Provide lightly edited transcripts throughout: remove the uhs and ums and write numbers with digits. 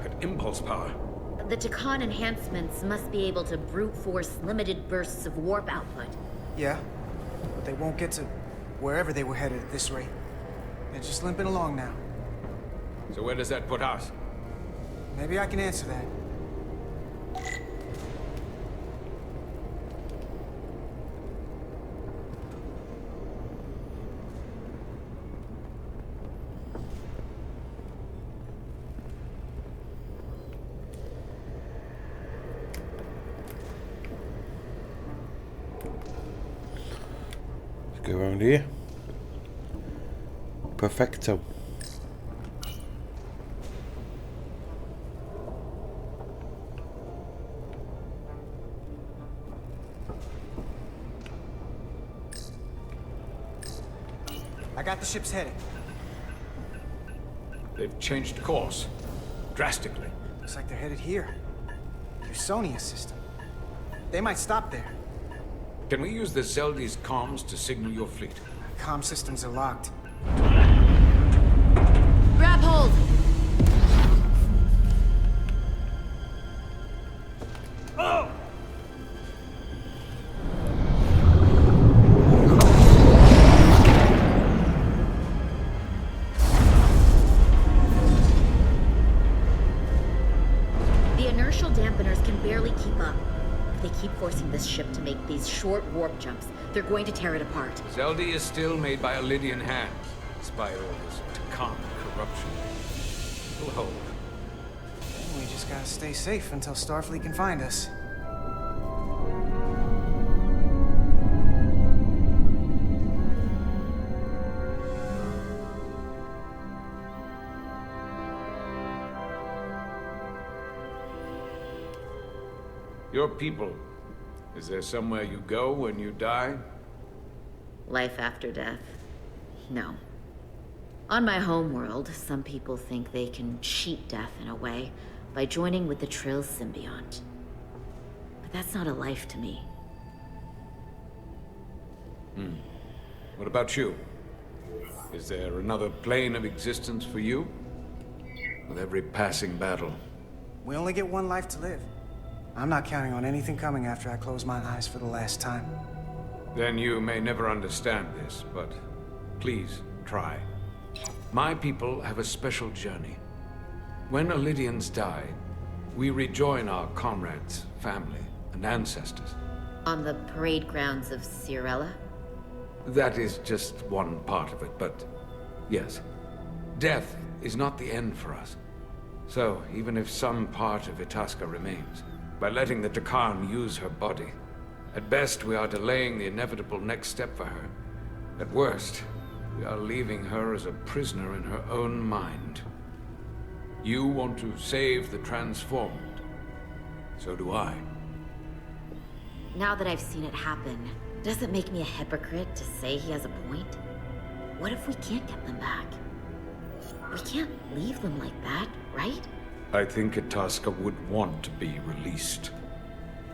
short-circuit impulse power. The Takan enhancements must be able to brute force limited bursts of warp output. Yeah, but they won't get to wherever they were headed at this rate. They're just limping along now. So where does that put us? Maybe I can answer that. Let's go around here. Perfecto. I got the ship's heading. They've changed course. Drastically. Looks like they're headed here. Your Sonia system. They might stop there. Can we use the Zeldi's comms to signal your fleet? Comm systems are locked. Grab hold! Oh! The inertial dampeners can barely keep up. If they keep forcing this ship to make these short warp jumps, they're going to tear it apart. Zeldi is still made by a Lydian hand, despite all this Takan corruption. We'll hold. We just gotta stay safe until Starfleet can find us. Your people. Is there somewhere you go when you die? Life after death? No. On my homeworld, some people think they can cheat death in a way by joining with the Trill symbiont. But that's not a life to me. What about you? Is there another plane of existence for you? With every passing battle. We only get one life to live. I'm not counting on anything coming after I close my eyes for the last time. Then you may never understand this, but please try. My people have a special journey. When Lydians die, we rejoin our comrades, family, and ancestors. On the parade grounds of Cirella? That is just one part of it, but yes. Death is not the end for us. So, even if some part of Itasca remains, by letting the Takan use her body, at best we are delaying the inevitable next step for her. At worst, we are leaving her as a prisoner in her own mind. You want to save the transformed. So do I. Now that I've seen it happen, does it make me a hypocrite to say he has a point? What if we can't get them back? We can't leave them like that, right? I think Itasca would want to be released.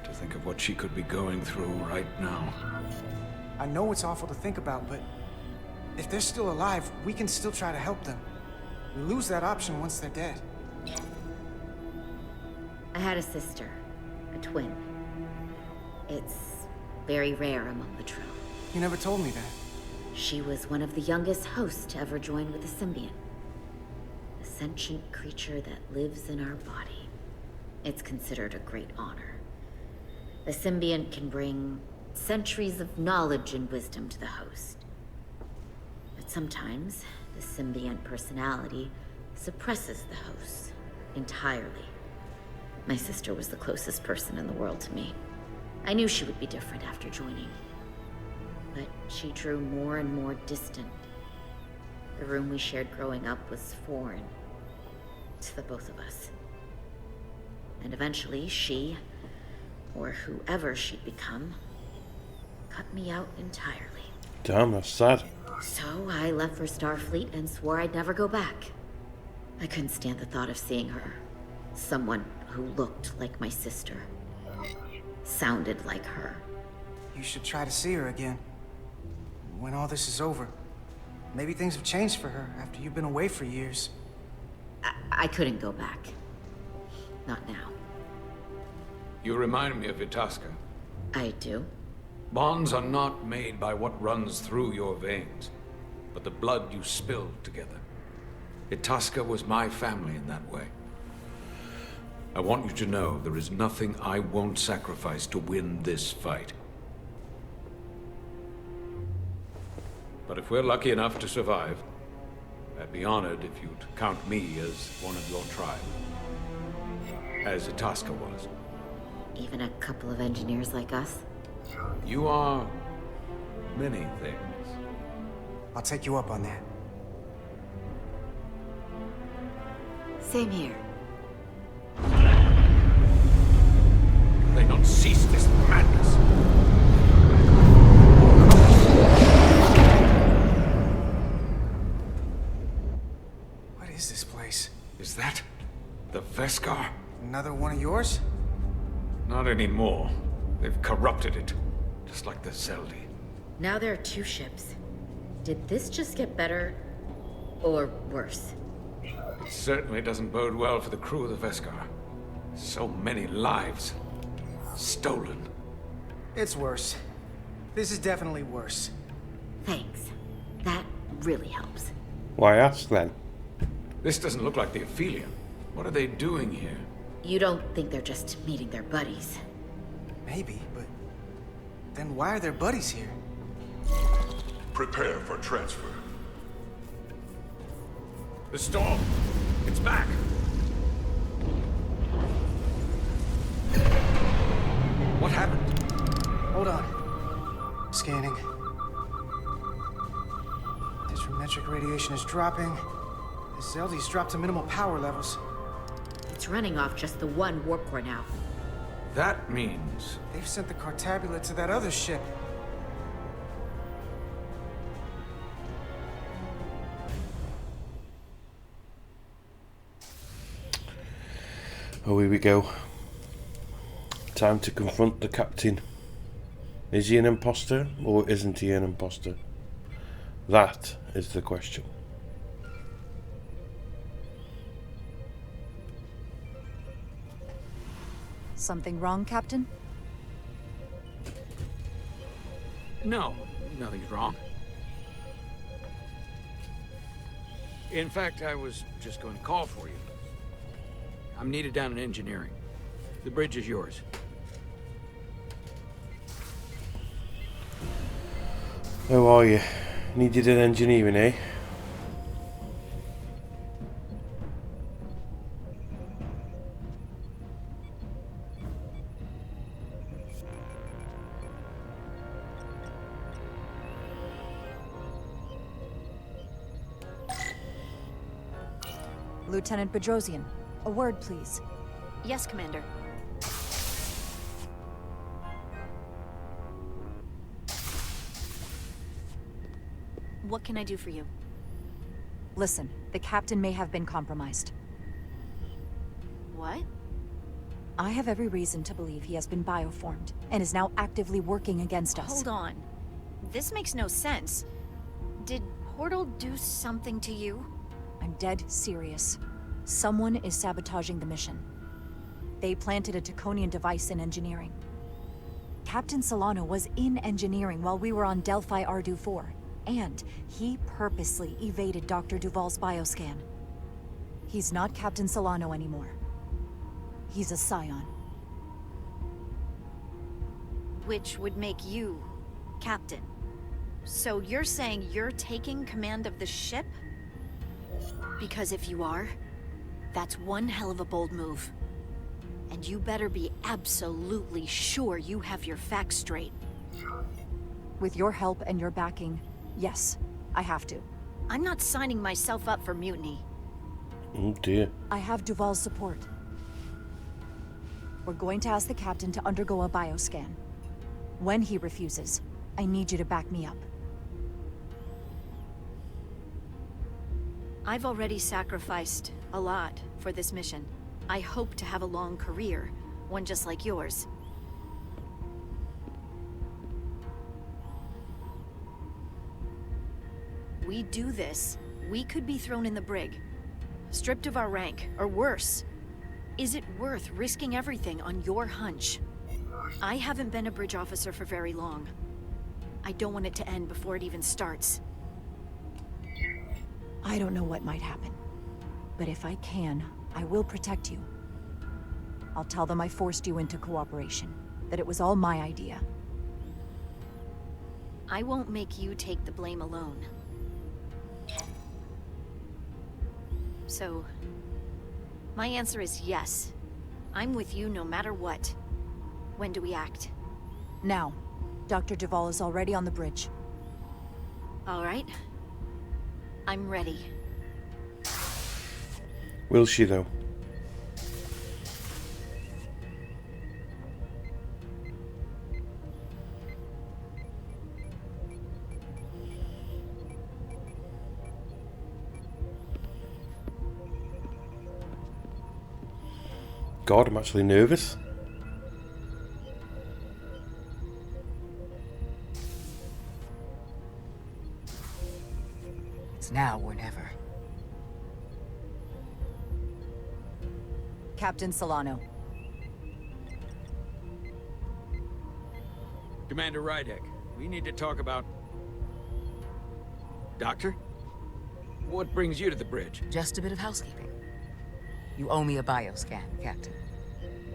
To think of what she could be going through right now. I know it's awful to think about, but if they're still alive, we can still try to help them. We lose that option once they're dead. I had a sister, a twin. It's very rare among the Trill. You never told me that. She was one of the youngest hosts to ever join with the symbiont. A sentient creature that lives in our body. It's considered a great honor. The symbiont can bring centuries of knowledge and wisdom to the host. But sometimes, the symbiont personality suppresses the host entirely. My sister was the closest person in the world to me. I knew she would be different after joining. But she drew more and more distant. The room we shared growing up was foreign to the both of us. And eventually she, or whoever she'd become, cut me out entirely. Damn, that's sad. So I left for Starfleet and swore I'd never go back. I couldn't stand the thought of seeing her. Someone who looked like my sister. Sounded like her. You should try to see her again. When all this is over. Maybe things have changed for her after you've been away for years. I couldn't go back. Not now. You remind me of Itasca. I do? Bonds are not made by what runs through your veins, but the blood you spill together. Itasca was my family in that way. I want you to know there is nothing I won't sacrifice to win this fight. But if we're lucky enough to survive, I'd be honored if you'd count me as one of your tribe. As Itasca was. Even a couple of engineers like us? You are many things. I'll take you up on that. Same here. They don't cease this madness. What is this place? Is that the Veskar? Another one of yours? Not anymore. They've corrupted it, just like the Zeldi. Now there are 2 ships. Did this just get better or worse? It certainly doesn't bode well for the crew of the Veskar. So many lives stolen. It's worse. This is definitely worse. Thanks. That really helps. Why ask then? This doesn't look like the Aphelion. What are they doing here? You don't think they're just meeting their buddies? Maybe, but then why are their buddies here? Prepare for transfer. The storm! It's back! What happened? Hold on. Scanning. Disrometric radiation is dropping. The Zeldi's dropped to minimal power levels. It's running off just the one warp core now. That means... They've sent the Cartabula to that other ship. Oh, here we go. Time to confront the captain. Is he an imposter or isn't he an imposter? That is the question. Something wrong, Captain? No, nothing's wrong. In fact, I was just going to call for you. I'm needed down in engineering. The bridge is yours. How are you? Needed in engineering, eh? Lieutenant Bedrosian, a word, please. Yes, Commander. What can I do for you? Listen, the captain may have been compromised. What? I have every reason to believe he has been bioformed, and is now actively working against us. Hold on. This makes no sense. Did Portal do something to you? I'm dead serious. Someone is sabotaging the mission. They planted a Taconian device in engineering. Captain Solano was in engineering while we were on Delphi Ardu-4, and he purposely evaded Dr. Duval's bioscan. He's not Captain Solano anymore. He's a Scion. Which would make you Captain. So you're saying you're taking command of the ship? Because if you are, that's one hell of a bold move. And you better be absolutely sure you have your facts straight. With your help and your backing, yes, I have to. I'm not signing myself up for mutiny. Oh dear. I have Duval's support. We're going to ask the captain to undergo a bioscan. When he refuses, I need you to back me up. I've already sacrificed a lot for this mission. I hope to have a long career, one just like yours. We do this, we could be thrown in the brig, stripped of our rank, or worse. Is it worth risking everything on your hunch? I haven't been a bridge officer for very long. I don't want it to end before it even starts. I don't know what might happen. But if I can, I will protect you. I'll tell them I forced you into cooperation. That it was all my idea. I won't make you take the blame alone. So, my answer is yes. I'm with you no matter what. When do we act? Now. Dr. Duvall is already on the bridge. All right. I'm ready. Will she, though? God, I'm actually nervous. It's now or never. Captain Solano. Commander Rydek, we need to talk about... Doctor? What brings you to the bridge? Just a bit of housekeeping. You owe me a bioscan, Captain.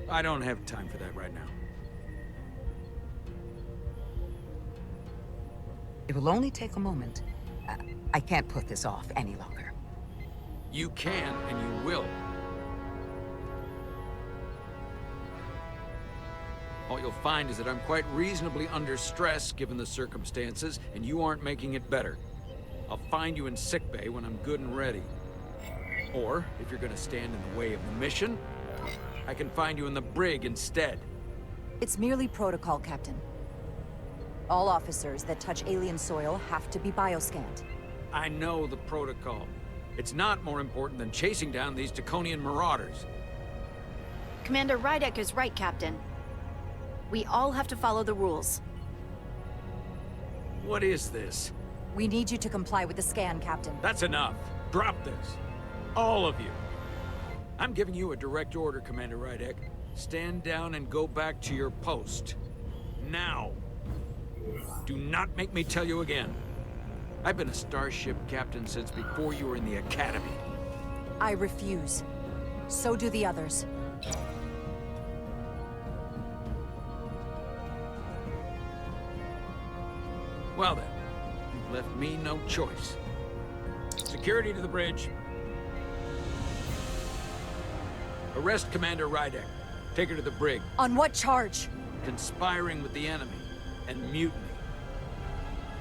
I don't have time for that right now. It will only take a moment. I can't put this off any longer. You can, and you will. All you'll find is that I'm quite reasonably under stress given the circumstances, and you aren't making it better. I'll find you in sickbay when I'm good and ready. Or, if you're gonna stand in the way of the mission, I can find you in the brig instead. It's merely protocol, Captain. All officers that touch alien soil have to be bioscanned. I know the protocol. It's not more important than chasing down these Draconian marauders. Commander Rydek is right, Captain. We all have to follow the rules. What is this? We need you to comply with the scan, Captain. That's enough. Drop this. All of you. I'm giving you a direct order, Commander Rydek. Stand down and go back to your post. Now. Do not make me tell you again. I've been a starship captain since before you were in the academy. I refuse. So do the others. Well then, you've left me no choice. Security to the bridge. Arrest Commander Rydek. Take her to the brig. On what charge? Conspiring with the enemy and mutiny.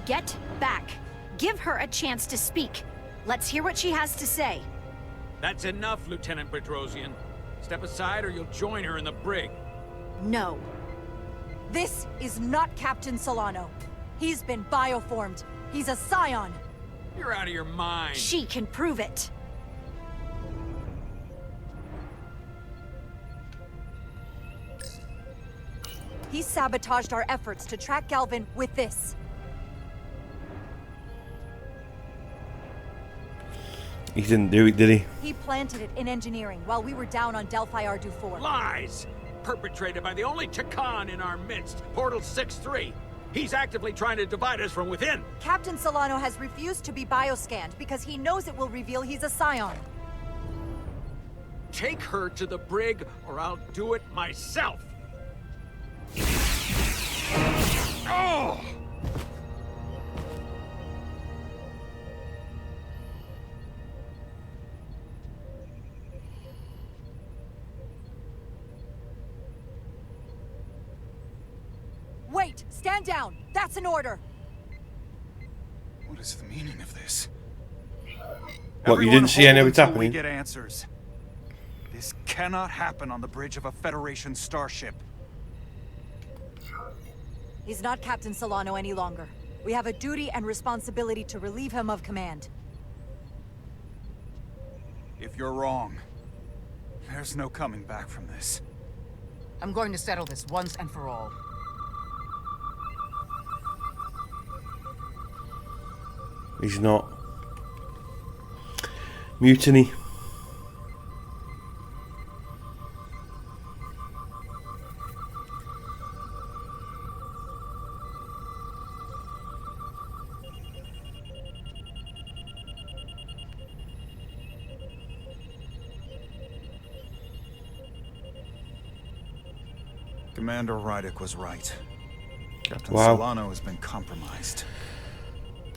Get back. Give her a chance to speak. Let's hear what she has to say. That's enough, Lieutenant Bedrosian. Step aside or you'll join her in the brig. No. This is not Captain Solano. He's been bioformed. He's a scion. You're out of your mind. She can prove it. He sabotaged our efforts to track Galvin with this. He didn't do it, did he? He planted it in engineering while we were down on Delphi Ardu 4. Lies! Perpetrated by the only Takan in our midst, Portal 6-3. He's actively trying to divide us from within. Captain Solano has refused to be bioscanned because he knows it will reveal he's a scion. Take her to the brig or I'll do it myself. Oh! Wait! Stand down! That's an order! What is the meaning of this? What, you didn't see any of it We happening? get answers. This cannot happen on the bridge of a Federation starship. He's not Captain Solano any longer. We have a duty and responsibility to relieve him of command. If you're wrong, there's no coming back from this. I'm going to settle this once and for all. He's not. Commander Rydick was right. Captain Wow. Solano has been compromised.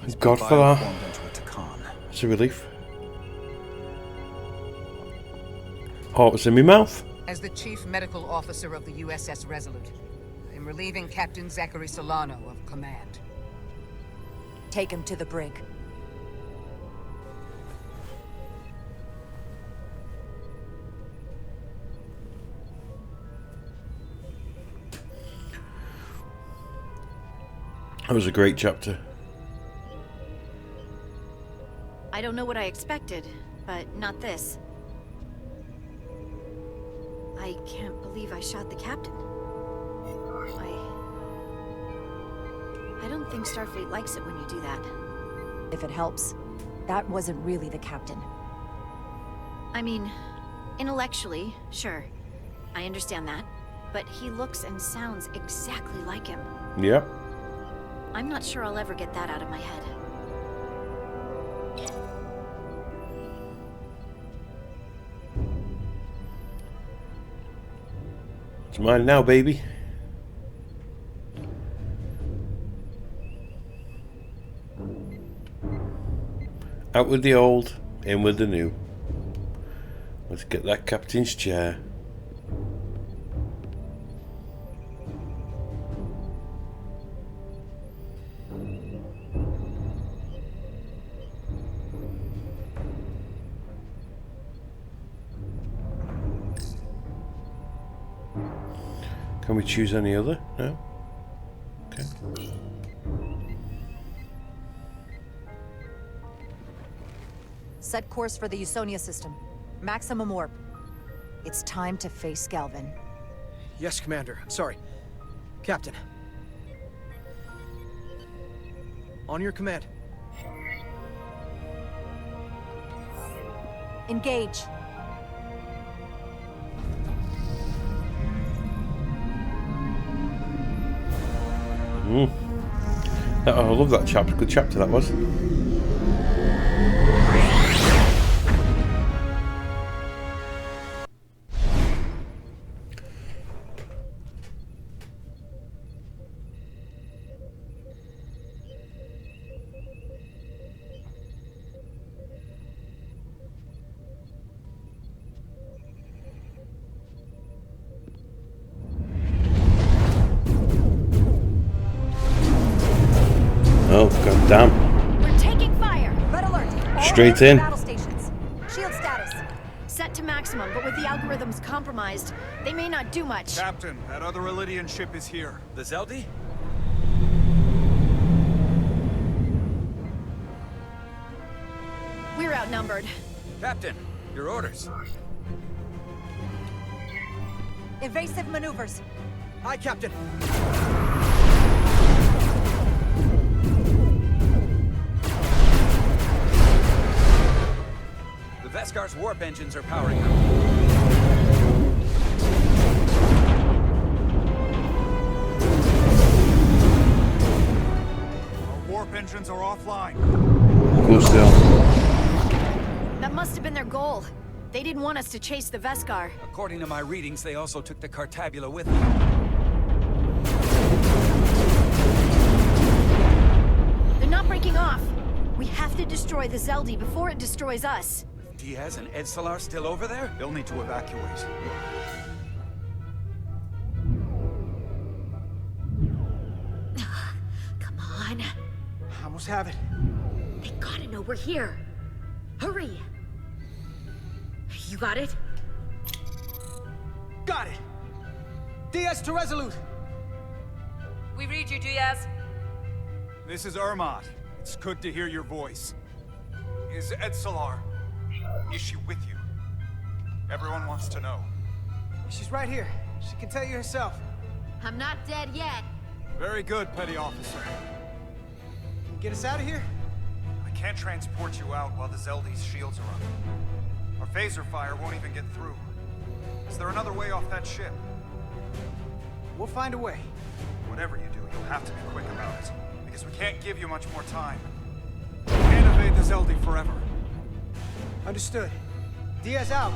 He's God been for that. bioformed into a Takan. It's a relief. Oh, it was in my mouth. As the Chief Medical Officer of the USS Resolute, I am relieving Captain Zachary Solano of command. Take him to the brig. That was a great chapter. I don't know what I expected, but not this. I can't believe I shot the captain. I don't think Starfleet likes it when you do that. If it helps, that wasn't really the captain. I mean, intellectually, sure. I understand that. But he looks and sounds exactly like him. Yep. I'm not sure I'll ever get that out of my head. It's mine now, baby. Out with the old, in with the new. Let's get that captain's chair. Can we choose any other? No? Okay. Set course for the Usonia system. Maximum warp. It's time to face Galvin. Yes, Commander. Sorry. Captain. On your command. Engage. I love that chapter. Good chapter that was. Oh, god damn. We're taking fire! Red alert! All Straight hands to in. Battle stations. Shield status. Set to maximum, but with the algorithms compromised, they may not do much. Captain, that other Elydian ship is here. The Zeldi? We're outnumbered. Captain, your orders. Evasive maneuvers. Aye, Captain. The Veskar's warp engines are powering up. Our warp engines are offline. Cool still. That must have been their goal. They didn't want us to chase the Veskar. According to my readings, they also took the Cartabula with them. They're not breaking off. We have to destroy the Zeldi before it destroys us. Diaz and Edsalar still over there? They'll need to evacuate. Come on. I almost have it. They gotta know we're here. Hurry! You got it? Got it! DS to Resolute! We read you, Diaz. This is Ermot. It's good to hear your voice. Is Edsalar... is she with you? Everyone wants to know. She's right here. She can tell you herself. I'm not dead yet. Very good, Petty Officer. Can you get us out of here? I can't transport you out while the Zeldi's shields are up. Our phaser fire won't even get through. Is there another way off that ship? We'll find a way. Whatever you do, you'll have to be quick about it. Because we can't give you much more time. We can't evade the Zeldi forever. Understood. Diaz out.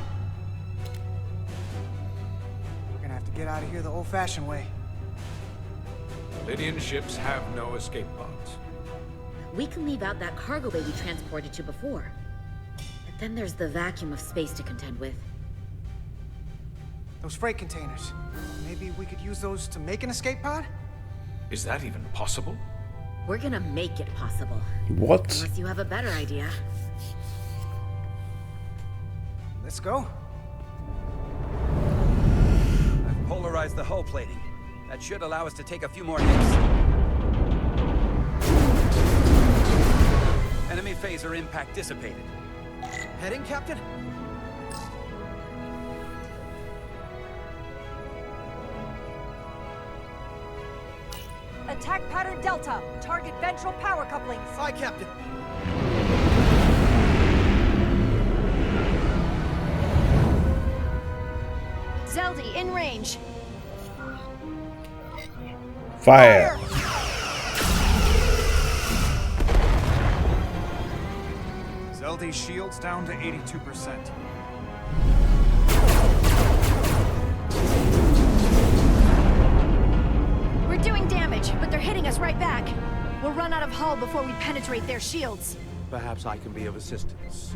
We're gonna have to get out of here the old-fashioned way. Lydian ships have no escape pods. We can leave out that cargo bay we transported to before. But then there's the vacuum of space to contend with. Those freight containers. Maybe we could use those to make an escape pod? Is that even possible? We're gonna make it possible. What? Unless you have a better idea. Let's go. I've polarized the hull plating. That should allow us to take a few more hits. Enemy phaser impact dissipated. Heading, Captain? Attack pattern Delta. Target ventral power couplings. Aye, Captain. Zeldy, in range. Fire! Zeldy's shields down to 82%. We're doing damage, but they're hitting us right back. We'll run out of hull before we penetrate their shields. Perhaps I can be of assistance.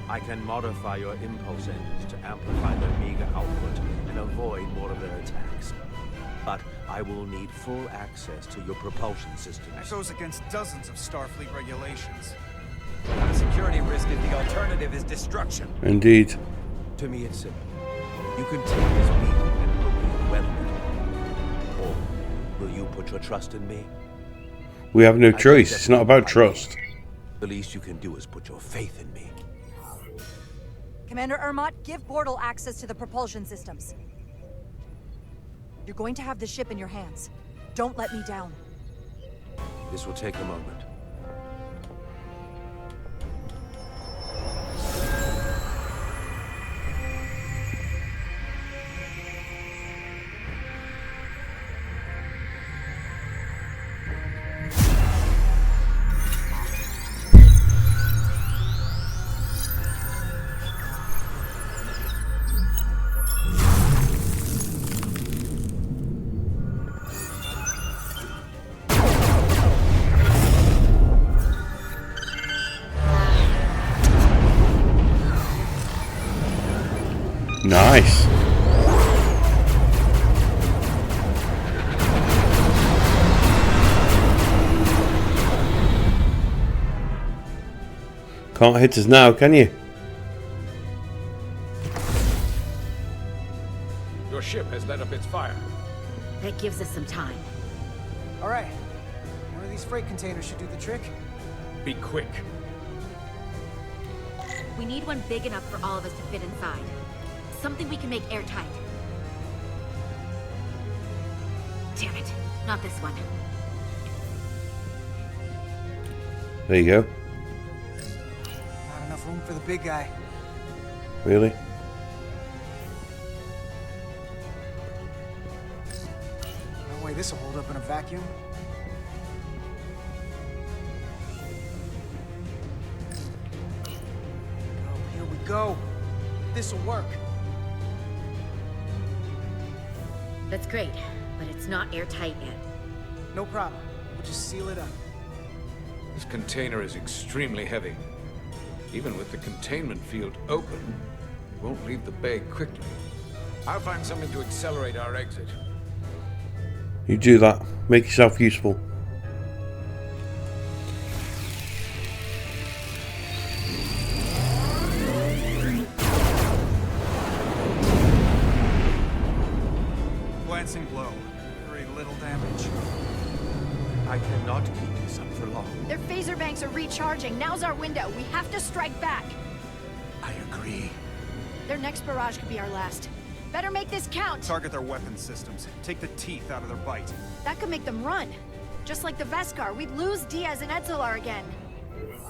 I can modify your impulse engines to amplify their meager output and avoid more of their attacks. But I will need full access to your propulsion systems. That goes against dozens of Starfleet regulations. Not a security risk if the alternative is destruction. Indeed. To me, it's simple. You can take this beetle and it will be well with you. Or will you put your trust in me? We have no I think choice. that's It's not about what I trust. need. The least you can do is put your faith in me. Commander Ermot, give Bortle access to the propulsion systems. You're going to have the ship in your hands. Don't let me down. This will take a moment. Nice. Can't hit us now, can you? Your ship has let up its fire. That gives us some time. All right. One of these freight containers should do the trick. Be quick. We need one big enough for all of us to fit inside. Something we can make airtight. Damn it, not this one. There you go. Not enough room for the big guy. Really? No way this'll hold up in a vacuum. Here we go. This'll work. That's great, but it's not airtight yet. No problem. We'll just seal it up. This container is extremely heavy. Even with the containment field open, it won't leave the bay quickly. I'll find something to accelerate our exit. You do that. Make yourself useful. Glancing blow. Very little damage. I cannot keep this up for long. Their phaser banks are recharging. Now's our window. We have to strike back. I agree. Their next barrage could be our last. Better make this count. Target their weapon systems. Take the teeth out of their bite. That could make them run. Just like the Veskar, we'd lose Diaz and Etzelar again.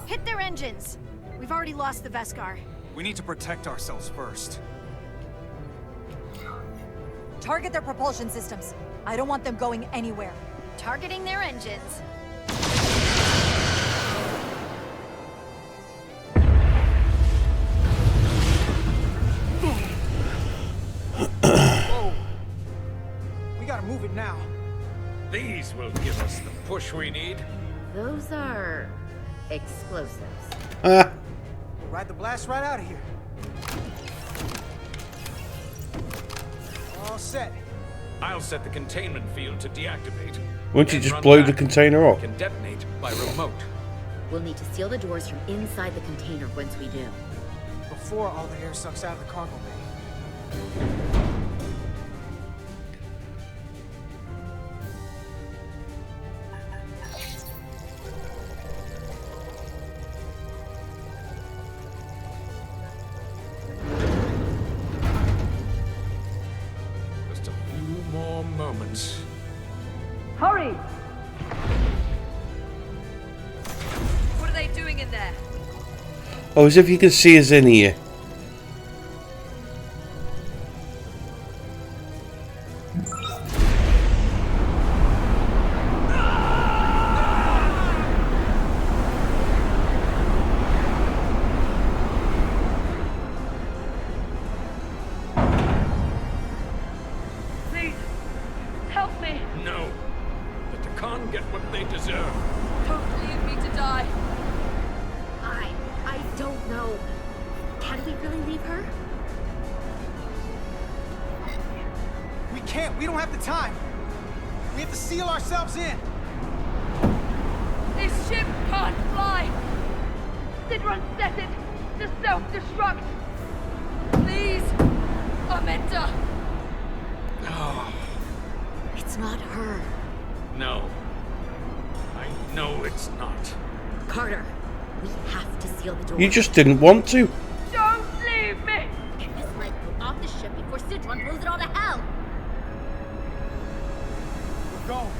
Hit their engines. We've already lost the Veskar. We need to protect ourselves first. Target their propulsion systems. I don't want them going anywhere. Targeting their engines. Whoa! move it now. These will give us the push we need. Those are explosives. We'll ride the blast right out of here. All set. I'll set the containment field to deactivate. Won't you Then just run blow back. the container up? Can detonate by remote. We'll need to seal the doors from inside the container once we do. Before all the air sucks out of the cargo bay. Just a few more moments. Hurry! What are they doing in there? Oh, as if you can see us in here. Please, help me. No. The Takan get what they deserve. Don't leave me to die. I don't know. Can we really leave her? We can't. We don't have the time. We have to seal ourselves in. This ship can't fly. Sidron set it to self-destruct. Please, Amenta. It's not her. No. I know it's not. Carter, we have to seal the door. You just didn't want to. Don't leave me. Get this leg off the ship before Sidron blows it all to hell. We're going.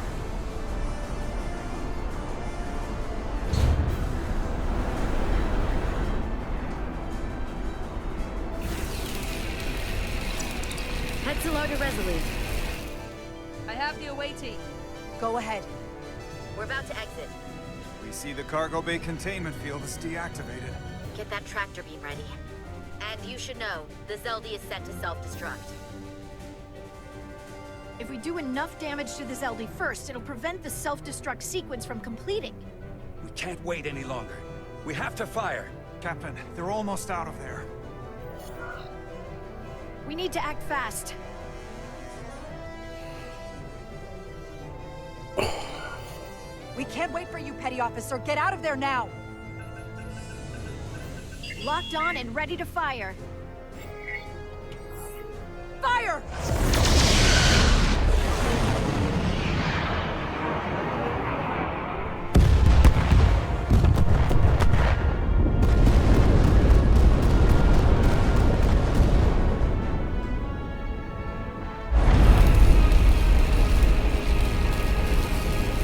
Head to Larder Resolute. I have the awaiting. Go ahead. We're about to exit. We see the cargo bay containment field is deactivated. Get that tractor beam ready. And you should know, the Zeldy is set to self-destruct. If we do enough damage to the Zeldy first, it'll prevent the self-destruct sequence from completing. We can't wait any longer. We have to fire. Captain, they're almost out of there. We need to act fast. We can't wait for you, Petty Officer. Get out of there now. Locked on and ready to fire. Fire!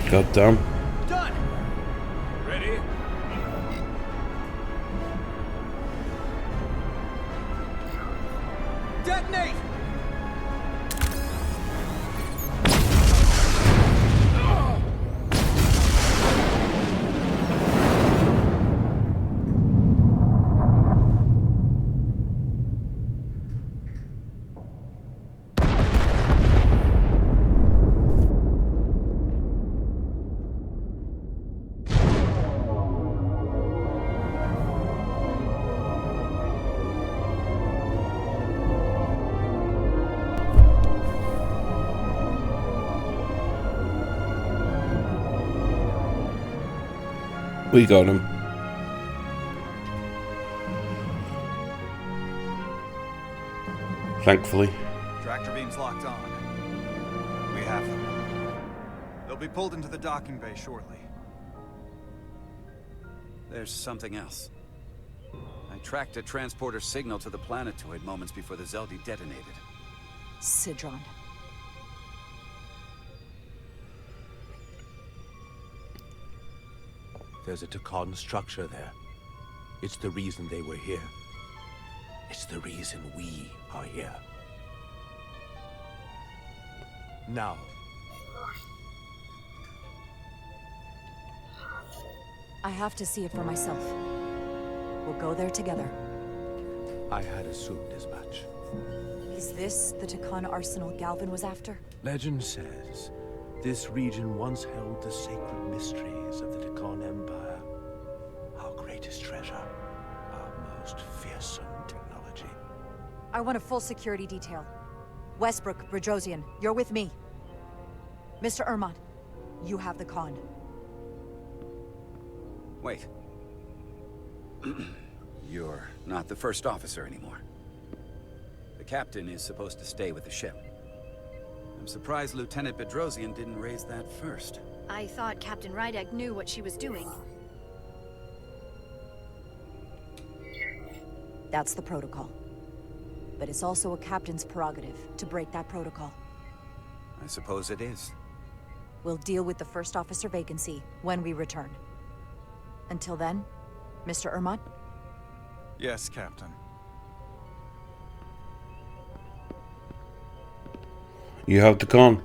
God damn. Done! Ready? Detonate! We got him. Thankfully. Tractor beams locked on. We have them. They'll be pulled into the docking bay shortly. There's something else. I tracked a transporter signal to the planetoid moments before the Zeldy detonated. Sidron. There's a Takan structure there. It's the reason they were here. It's the reason we are here. Now. I have to see it for myself. We'll go there together. I had assumed as much. Is this the Takan arsenal Galvin was after? Legend says this region once held the sacred mysteries of the Takan Empire. Our greatest treasure, our most fearsome technology. I want a full security detail. Westbrook, Resurgence, you're with me. Mr. Ermont, you have the con. Wait. You're not the first officer anymore. The captain is supposed to stay with the ship. I'm surprised Lieutenant Bedrosian didn't raise that first. I thought Captain Rydek knew what she was doing. That's the protocol. But it's also a captain's prerogative to break that protocol. I suppose it is. We'll deal with the first officer vacancy when we return. Until then, Mr. Ermont? Yes, Captain. You have the con.